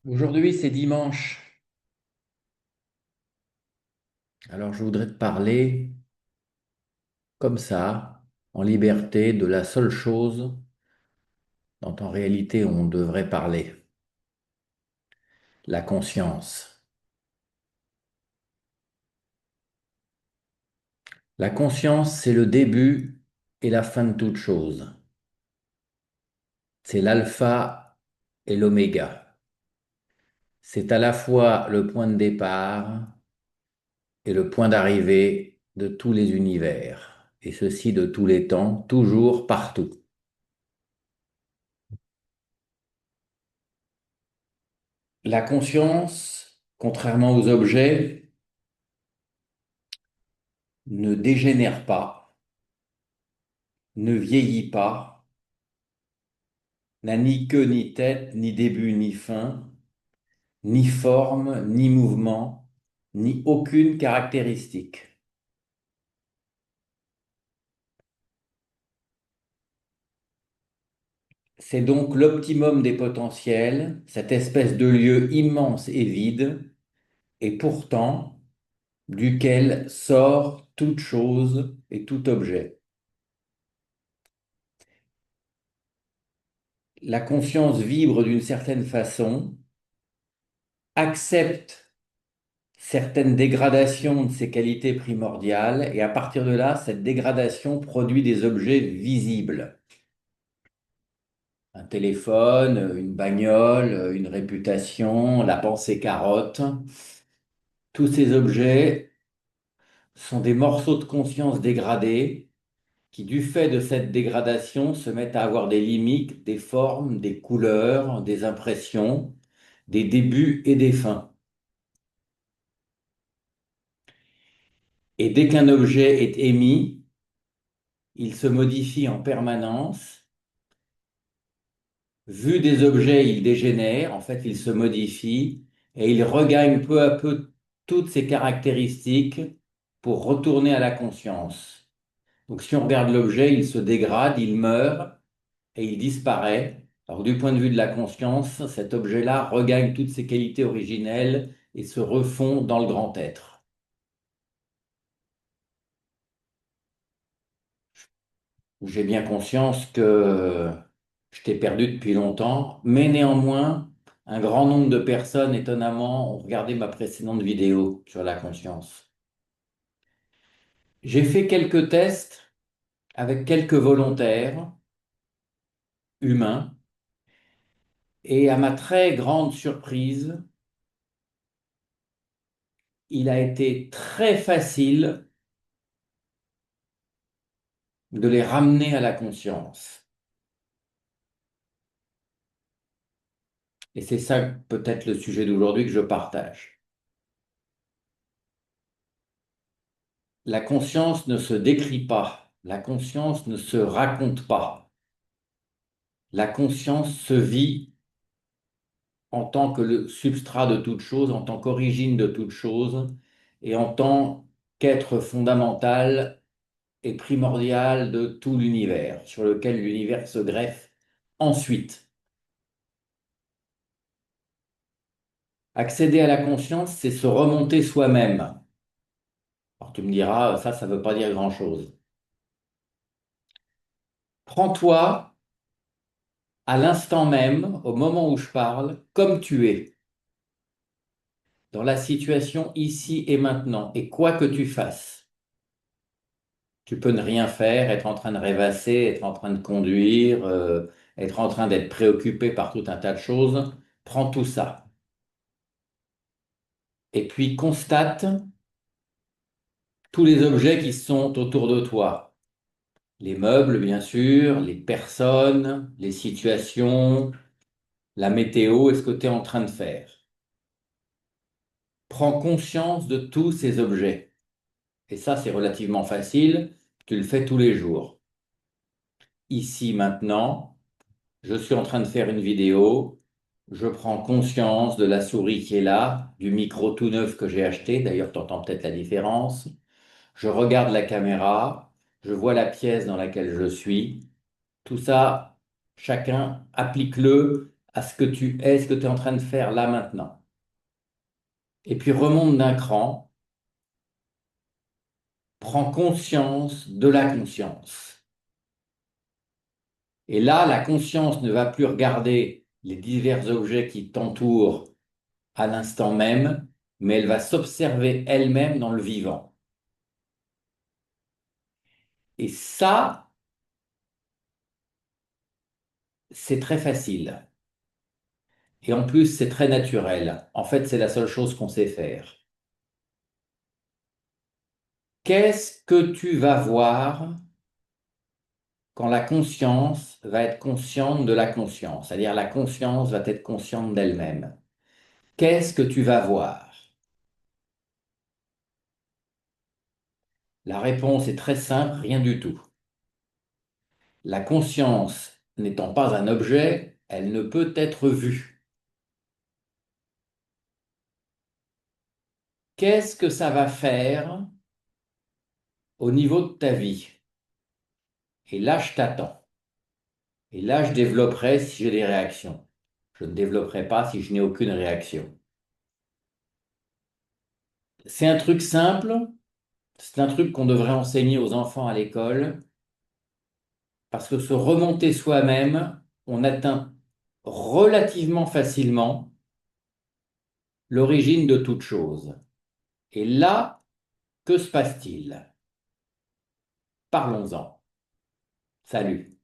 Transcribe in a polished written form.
Aujourd'hui, c'est dimanche. Alors, je voudrais te parler comme ça, en liberté, de la seule chose dont en réalité on devrait parler, la conscience. La conscience, c'est le début et la fin de toute chose. C'est l'alpha et l'oméga. C'est à la fois le point de départ et le point d'arrivée de tous les univers, et ceci de tous les temps, toujours, partout. La conscience, contrairement aux objets, ne dégénère pas, ne vieillit pas, n'a ni queue ni tête, ni début ni fin, ni forme, ni mouvement, ni aucune caractéristique. C'est donc l'optimum des potentiels, cette espèce de lieu immense et vide, et pourtant duquel sort toute chose et tout objet. La conscience vibre d'une certaine façon, accepte certaines dégradations de ses qualités primordiales, et à partir de là, cette dégradation produit des objets visibles. Un téléphone, une bagnole, une réputation, la pensée carotte. Tous ces objets sont des morceaux de conscience dégradés qui, du fait de cette dégradation, se mettent à avoir des limites, des formes, des couleurs, des impressions, des débuts et des fins. Et dès qu'un objet est émis, il se modifie en permanence. Vu des objets, il dégénère, en fait, il se modifie et il regagne peu à peu toutes ses caractéristiques pour retourner à la conscience. Donc, si on regarde l'objet, il se dégrade, il meurt et il disparaît. Alors, du point de vue de la conscience, cet objet-là regagne toutes ses qualités originelles et se refond dans le grand être. J'ai bien conscience que je t'ai perdu depuis longtemps, mais néanmoins, un grand nombre de personnes, étonnamment, ont regardé ma précédente vidéo sur la conscience. J'ai fait quelques tests avec quelques volontaires humains, et à ma très grande surprise, il a été très facile de les ramener à la conscience. Et c'est ça peut-être le sujet d'aujourd'hui que je partage. La conscience ne se décrit pas, la conscience ne se raconte pas. La conscience se vit en tant que le substrat de toute chose, en tant qu'origine de toute chose, et en tant qu'être fondamental et primordial de tout l'univers, sur lequel l'univers se greffe ensuite. Accéder à la conscience, c'est se remonter soi-même. Alors tu me diras, ça ne veut pas dire grand-chose. Prends-toi à l'instant même, au moment où je parle, comme tu es, dans la situation ici et maintenant, et quoi que tu fasses. Tu peux ne rien faire, être en train de rêvasser, être en train de conduire, être en train d'être préoccupé par tout un tas de choses. Prends tout ça. Et puis constate tous les objets qui sont autour de toi. Les meubles, bien sûr, les personnes, les situations, la météo et ce que tu es en train de faire. Prends conscience de tous ces objets. Et ça, c'est relativement facile. Tu le fais tous les jours. Ici, maintenant, je suis en train de faire une vidéo. Je prends conscience de la souris qui est là, du micro tout neuf que j'ai acheté. D'ailleurs, tu entends peut-être la différence. Je regarde la caméra. Je vois la pièce dans laquelle je suis. Tout ça, chacun applique-le à ce que tu es, ce que tu es en train de faire là maintenant. Et puis remonte d'un cran, prends conscience de la conscience. Et là, la conscience ne va plus regarder les divers objets qui t'entourent à l'instant même, mais elle va s'observer elle-même dans le vivant. Et ça, c'est très facile. Et en plus, c'est très naturel. En fait, c'est la seule chose qu'on sait faire. Qu'est-ce que tu vas voir quand la conscience va être consciente de la conscience? C'est-à-dire la conscience va être consciente d'elle-même. Qu'est-ce que tu vas voir? La réponse est très simple, rien du tout. La conscience n'étant pas un objet, elle ne peut être vue. Qu'est-ce que ça va faire au niveau de ta vie? Et là, je t'attends. Et là, je développerai si j'ai des réactions. Je ne développerai pas si je n'ai aucune réaction. C'est un truc simple, c'est un truc qu'on devrait enseigner aux enfants à l'école, parce que se remonter soi-même, on atteint relativement facilement l'origine de toute chose. Et là, que se passe-t-il? Parlons-en. Salut.